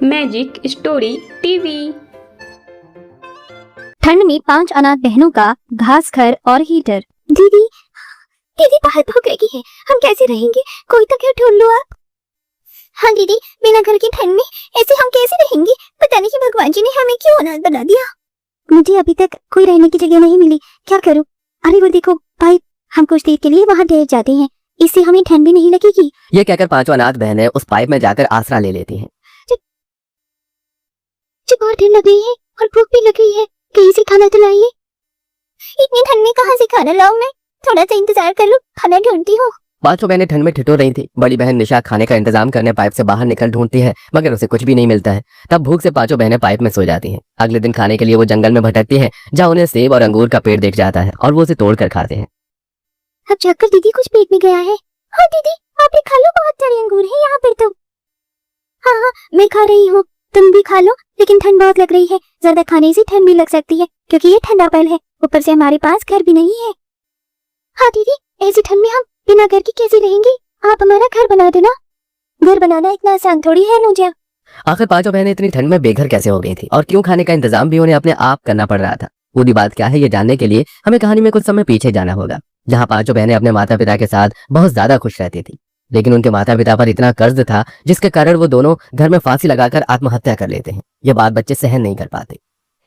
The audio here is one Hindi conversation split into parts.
Magic story TV. ठंड में 5 अनाथ बहनों का घास घर और हीटर। दीदी दीदी बहुत हो गई है, हम कैसे रहेंगे? कोई तो क्या ढूंढ लो आप। हाँ दीदी, बिना घर की ठंड में ऐसे हम कैसे रहेंगे? पता नहीं कि भगवान जी ने हमें क्यों अनाथ बना दिया। मुझे अभी तक कोई रहने की जगह नहीं मिली, क्या करूं? अरे वो देखो पाइप, हम कुछ देर के लिए वहाँ ठहर जाते हैं, इससे हमें ठंड भी नहीं लगेगी। ये कहकर पांचों अनाथ बहनें उस पाइप में जाकर आसरा ले लेती हैं। बहुत ठंड लग रही है और भूख भी लग रही है, कहीं से खाना तो लाइए। इतनी ठंड में कहाँ से खाना लाऊं मैं? थोड़ा सा इंतजार कर लो, खाना ढूंढती हूँ। पांचों बहनें ठंड में ठिठुर रही थी। बड़ी बहन निशा खाने का इंतजाम करने पाइप से बाहर निकल ढूंढती है, मगर उसे कुछ भी नहीं मिलता है। तब भूख से पांचों बहनें पाइप में सो जाती हैं। अगले दिन खाने के लिए वो जंगल में भटकती हैं, जहाँ उन्हें सेब और अंगूर का पेड़ दिख जाता है और वो उसे तोड़ कर खाते हैं। अब जाकर दीदी कुछ पेट में गया है। हाँ दीदी, आप भी खा लो, बहुत सारे अंगूर है यहाँ पर तो। हाँ, मैं खा रही हूँ, तुम भी खा लो, लेकिन ठंड बहुत लग रही है, ज्यादा खाने से ठंड भी लग सकती है, क्योंकि ये ठंडा पल है, ऊपर से हमारे पास घर भी नहीं है। हाँ दीदी, ऐसी ठंड में हम बिना घर के कैसे रहेंगे? आप हमारा घर बना देना। घर बनाना इतना आसान थोड़ी है अनुजा। आखिर पांचों बहनें इतनी ठंड में बेघर कैसे हो गई थी और क्यों खाने का इंतजाम भी उन्हें अपने आप करना पड़ रहा था? पूरी बात क्या है, ये जानने के लिए हमें कहानी में कुछ समय पीछे जाना होगा, जहाँ पांचों बहनें अपने माता पिता के साथ बहुत ज्यादा खुश रहती थी। लेकिन उनके माता पिता पर इतना कर्ज था, जिसके कारण वो दोनों घर में फांसी लगाकर आत्महत्या कर लेते हैं। ये बात बच्चे सहन नहीं कर पाते।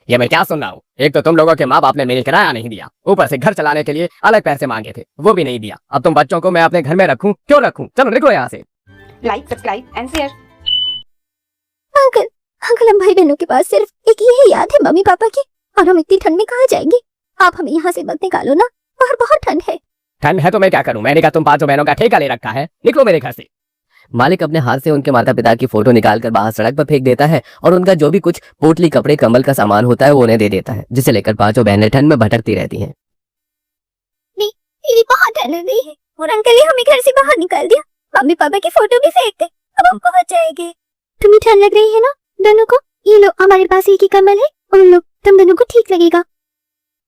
ये मैं क्या सुन रहा हूँ? एक तो तुम लोगों के माँ बाप ने मेरे किराया नहीं दिया, ऊपर से घर चलाने के लिए अलग पैसे मांगे थे, वो भी नहीं दिया। अब तुम बच्चों को मैं अपने घर में रखूं? क्यों रखूं? चलो निकलो यहाँ से। Like, subscribe and share. Uncle uncle, हम भाई बहनों के पास सिर्फ एक यही याद है मम्मी पापा की, और हम इतनी ठंड में कहाँ जाएंगे? आप हमें यहाँ से मत निकालो ना, बाहर बहुत ठंड है। ठंड है तो मैं क्या करूं? मैंने कहा तुम पांचों बहनों का ठेका ले रखा है, निकलो मेरे घर से। मालिक अपने हाथ से उनके माता पिता की फोटो निकालकर बाहर सड़क पर फेंक देता है और उनका जो भी कुछ पोटली कपड़े कम्बल का सामान होता है वो उन्हें दे देता है, जिसे लेकर पांचों बहनें ठंड में भटकती रहती हैं। दीदी बहुत ठंड लग रही है और अंकल ने हमें घर से बाहर निकाल दिया, मम्मी पापा की फोटो भी फेंक दे, अब हम पहुंच जाएंगे। तुम्हें ठंड लग रही है ना दोनों को? ये लो, हमारे पास एक ही कम्बल है, उन लोग तुम दोनों को ठीक लगेगा।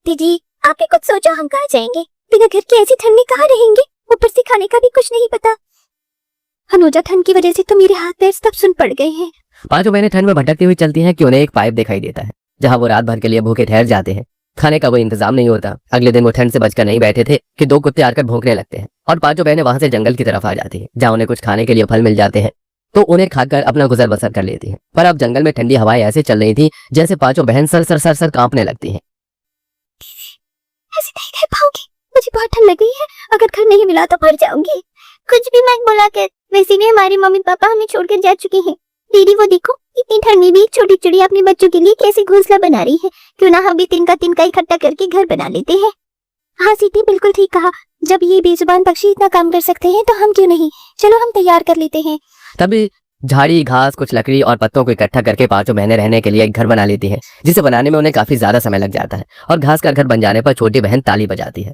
दीदी आपने कुछ सोचा हम कहाँ जाएंगे? बिना घर की ऐसी ठंड में कहाँ रहेंगे? ऊपर से खाने का भी कुछ नहीं पता। अनुजा, ठंड की वजह से तो मेरे हाथ पैर सब सुन पड़ गए हैं। पांचों बहनें ठंड में भटकती हुई चलती हैं कि उन्हें एक पाइप दिखाई देता है, जहां वो रात भर के लिए भूखे ठहर जाते हैं। खाने का कोई इंतजाम नहीं होता। अगले दिन वो ठंड से बचकर नहीं बैठे थे कि 2 कुत्ते आकर भौंकने लगते हैं और पांचों बहनें वहां से जंगल की तरफ आ जाती हैं, जहां उन्हें कुछ खाने के लिए फल मिल जाते हैं, तो उन्हें खाकर अपना गुजर बसर कर लेती हैं। पर अब जंगल में ठंडी हवाएं ऐसे चल रही थी जैसे पांचों बहन सर सर सर सर कांपने लगती हैं। ऐसे नहीं रह पाऊंगी, मुझे बहुत ठंड लग रही है, अगर घर नहीं मिला तो मर जाऊंगी। कुछ भी मत बोला कर, वैसे भी हमारे मम्मी पापा हमें छोड़कर जा चुके हैं। दीदी वो देखो, इतनी ठंड में भी एक छोटी चिड़िया अपने बच्चों के लिए कैसे घोंसला बना रही है। क्यों ना हम भी तिनका इकट्ठा करके घर बना लेते हैं। हाँ सीटी, बिल्कुल ठीक कहा, जब ये बेजुबान पक्षी इतना काम कर सकते हैं तो हम क्यों नहीं? चलो हम तैयार कर लेते हैं। तभी झाड़ी घास कुछ लकड़ी और पत्तों को इकट्ठा करके पांचों बहनें रहने के लिए एक घर बना लेती हैं, जिसे बनाने में उन्हें काफी ज्यादा समय लग जाता है। और घास का घर बन जाने पर छोटी बहन ताली बजाती है।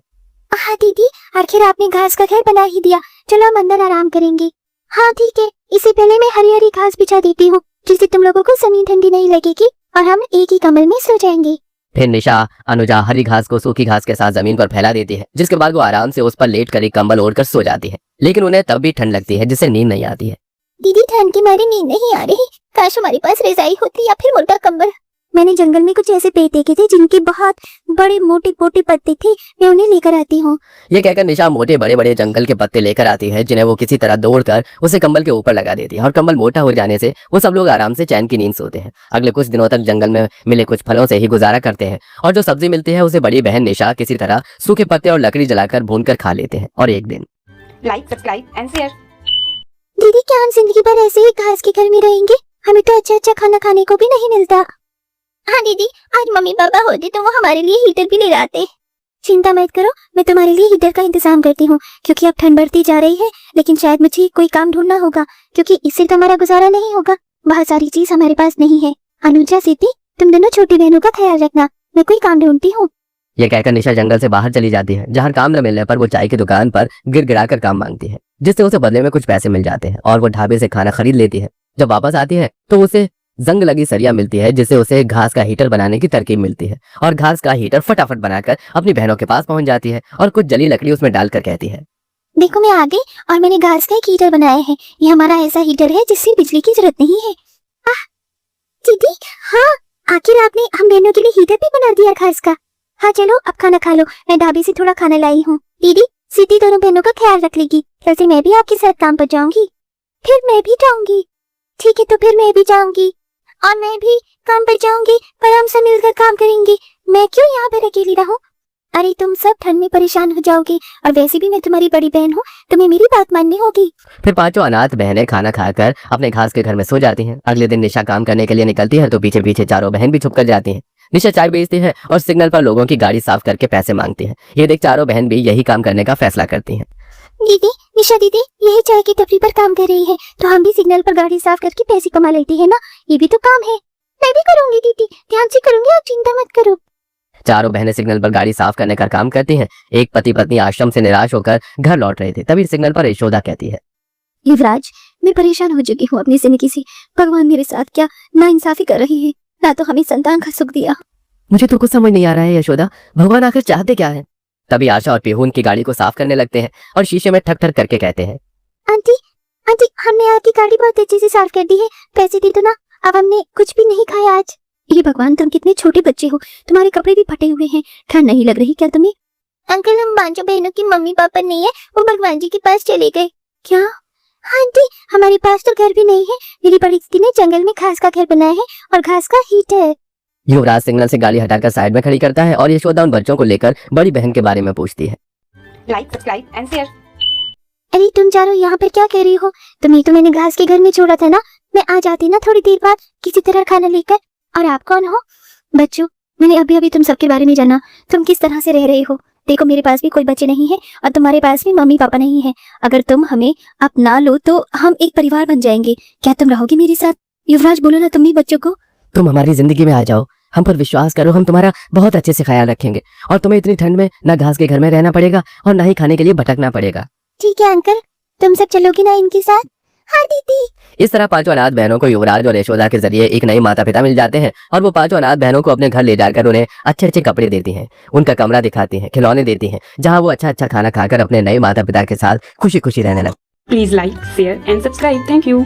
हाँ दीदी, आखिर आपने घास का घर बना ही दिया, चलो हम अंदर आराम करेंगे। हाँ ठीक है, इससे पहले मैं हरी हरी घास बिछा देती हूँ, जिससे तुम लोगों को जमीन ठंडी नहीं लगेगी और हम एक ही कमरे में सो जाएंगे। फिर निशा अनुजा हरी घास को सूखी घास के साथ जमीन पर फैला देती है, जिसके बाद वो आराम से उस पर लेट कर एक कंबल ओढ़कर सो जाती है। लेकिन उन्हें तब भी ठंड लगती है, जिससे नींद नहीं आती है। दीदी ठंड के मारे नींद नहीं आ रही, काश हमारे पास रजाई होती या फिर मोटा कंबल। मैंने जंगल में कुछ ऐसे पेड़ देखे थे जिनके बहुत बड़े मोटे मोटे पत्ते थे, मैं उन्हें लेकर आती हूँ। ये कहकर निशा मोटे बड़े बड़े जंगल के पत्ते लेकर आती है, जिन्हें वो किसी तरह दौड़कर उसे कंबल के ऊपर लगा देती है और कंबल मोटा हो जाने से वो सब लोग आराम से चैन की नींद सोते हैं। अगले कुछ दिनों तक जंगल में मिले कुछ फलों से ही गुजारा करते हैं और जो सब्जी मिलती है उसे बड़ी बहन निशा किसी तरह सूखे पत्ते और लकड़ी जलाकर भूनकर खा लेते हैं। और एक दिन लाइक, सब्सक्राइब एंड शेयर। दीदी क्या हम जिंदगी भर ऐसे ही घास के घर में रहेंगे? हमें तो अच्छा अच्छा खाना खाने को भी नहीं मिलता। हाँ दीदी, आज मम्मी पापा होते तो वो हमारे लिए हीटर भी ले आते। चिंता मत करो, मैं तुम्हारे लिए हीटर का इंतजाम करती हूँ, क्योंकि अब ठंड बढ़ती जा रही है। लेकिन शायद मुझे कोई काम ढूंढना होगा, क्योंकि इससे तो हमारा गुजारा नहीं होगा। बहुत सारी चीज हमारे पास नहीं है। अनुजा सीटी, तुम दोनों छोटी बहनों का ख्याल रखना, मैं कोई काम ढूंढती हूँ। ये कहकर निशा जंगल से बाहर चली जाती है, जहाँ काम न मिलने पर वो चाय की दुकान पर गिड़गिड़ाकर काम मांगती है, जिससे उसे बदले में कुछ पैसे मिल जाते हैं और वो ढाबे से खाना खरीद लेती है। जब वापस आती है तो उसे जंग लगी सरिया मिलती है, जिससे उसे घास का हीटर बनाने की तरकीब मिलती है और घास का हीटर फटाफट बनाकर अपनी बहनों के पास पहुंच जाती है और कुछ जली लकड़ी उसमें डालकर कहती है, देखो मैं आ गई और मैंने घास का एक हीटर बनाया है। ये हमारा ऐसा हीटर है जिससे बिजली की जरूरत नहीं है। दीदी हाँ, आखिर आपने हम बहनों के लिए हीटर भी बना दिया घास का। हाँ चलो अब खाना खा लो, मैं ढाबे से थोड़ा खाना लाई हूँ। दीदी सिद्धि दोनों बहनों का ख्याल रख लेगी, कल से मैं भी आपके साथ काम पर जाऊंगी। फिर मैं भी जाऊंगी। ठीक है तो फिर मैं भी जाऊंगी और मैं भी काम पर जाऊंगी, पर हम सब मिलकर काम करेंगे। मैं क्यों यहाँ पर अकेली रहूं? अरे तुम सब ठंड में परेशान हो जाओगे, और वैसे भी मैं तुम्हारी बड़ी बहन हूँ, तुम्हें मेरी बात माननी होगी। फिर पांचों अनाथ बहनें खाना खाकर अपने घास के घर में सो जाती हैं। अगले दिन निशा काम करने के लिए निकलती है तो पीछे पीछे चारों बहन भी छुप कर जाती हैं। निशा चाय बेचती है और सिग्नल पर लोगों की गाड़ी साफ करके पैसे मांगती है। ये देख चारों बहन भी यही काम करने का फैसला करती हैं। दीदी निशा दीदी यही चाय की टपरी पर काम कर रही है, तो हम भी सिग्नल पर गाड़ी साफ करके पैसे कमा लेते हैं ना, ये भी तो काम है। मैं भी करूंगी दीदी, ध्यान से करूंगी, आप चिंता मत करो। चारों बहनें सिग्नल पर गाड़ी साफ करने का काम करती हैं। एक पति पत्नी आश्रम से निराश होकर घर लौट रहे थे, तभी सिग्नल पर यशोदा कहती है, युवराज मैं परेशान हो चुकी हूँ अपनी जिंदगी से। भगवान मेरे साथ क्या नाइंसाफी कर रही है, ना तो हमें संतान का सुख दिया। मुझे तो कुछ समझ नहीं आ रहा है यशोदा, भगवान आखिर चाहते क्या है? तभी आशा और पीहू उनकी गाड़ी को साफ करने लगते हैं और शीशे में ठक ठक करके कहते हैं, आंटी आंटी हमने आपकी गाड़ी बहुत अच्छे से साफ कर दी है, पैसे दे दो ना, अब हमने कुछ भी नहीं खाया आज। ये भगवान तुम कितने छोटे बच्चे हो, तुम्हारे कपड़े भी फटे हुए हैं, ठंड नहीं लग रही क्या तुम्हें? अंकल हम पांचों बहनों की मम्मी पापा नहीं है, वो भगवान जी के पास चले गए। क्या? आंटी हमारे पास तो घर भी नहीं है, मेरी बड़ी दीदी ने जंगल में घास का घर बनाया है और घास का हीटर। युवराज सिग्नल से गाड़ी हटाकर साइड में खड़ी करता है और यशोदा उन बच्चों को लेकर बड़ी बहन के बारे में पूछती है। Like subscribe and share. अरे तुम चारों यहाँ पर क्या कह रही हो? तुम्हें तो मैंने घास के घर में छोड़ा था ना, मैं आ जाती ना थोड़ी देर बाद किसी तरह खाना लेकर। और आप कौन हो? बच्चों मैंने अभी अभी तुम सबके बारे में जाना, तुम किस तरह से रह रहे हो। देखो मेरे पास भी कोई बच्चे नहीं है और तुम्हारे पास भी मम्मी पापा नहीं है। अगर तुम हमें अपना लो तो हम एक परिवार बन जाएंगे, क्या तुम रहोगे मेरे साथ? युवराज बोलो ना तुम भी बच्चों को। तुम हमारी जिंदगी में आ जाओ, हम पर विश्वास करो, हम तुम्हारा बहुत अच्छे से ख्याल रखेंगे और तुम्हें इतनी ठंड में ना घास के घर में रहना पड़ेगा और ना ही खाने के लिए भटकना पड़ेगा। ठीक है अंकल, तुम सब चलोगी ना इनके साथ? हाँ दीदी। इस तरह पांचों अनाथ बहनों को युवराज और यशोदा के जरिए एक नई माता पिता मिल जाते हैं और वो पांचों अनाथ बहनों को अपने घर ले जाकर उन्हें अच्छे अच्छे कपड़े देती हैं, उनका कमरा दिखाती हैं, खिलौने देती हैं, जहां वो अच्छा अच्छा खाना खाकर अपने नए माता पिता के साथ खुशी खुशी रहने लगते। Please like, share and subscribe. Thank you.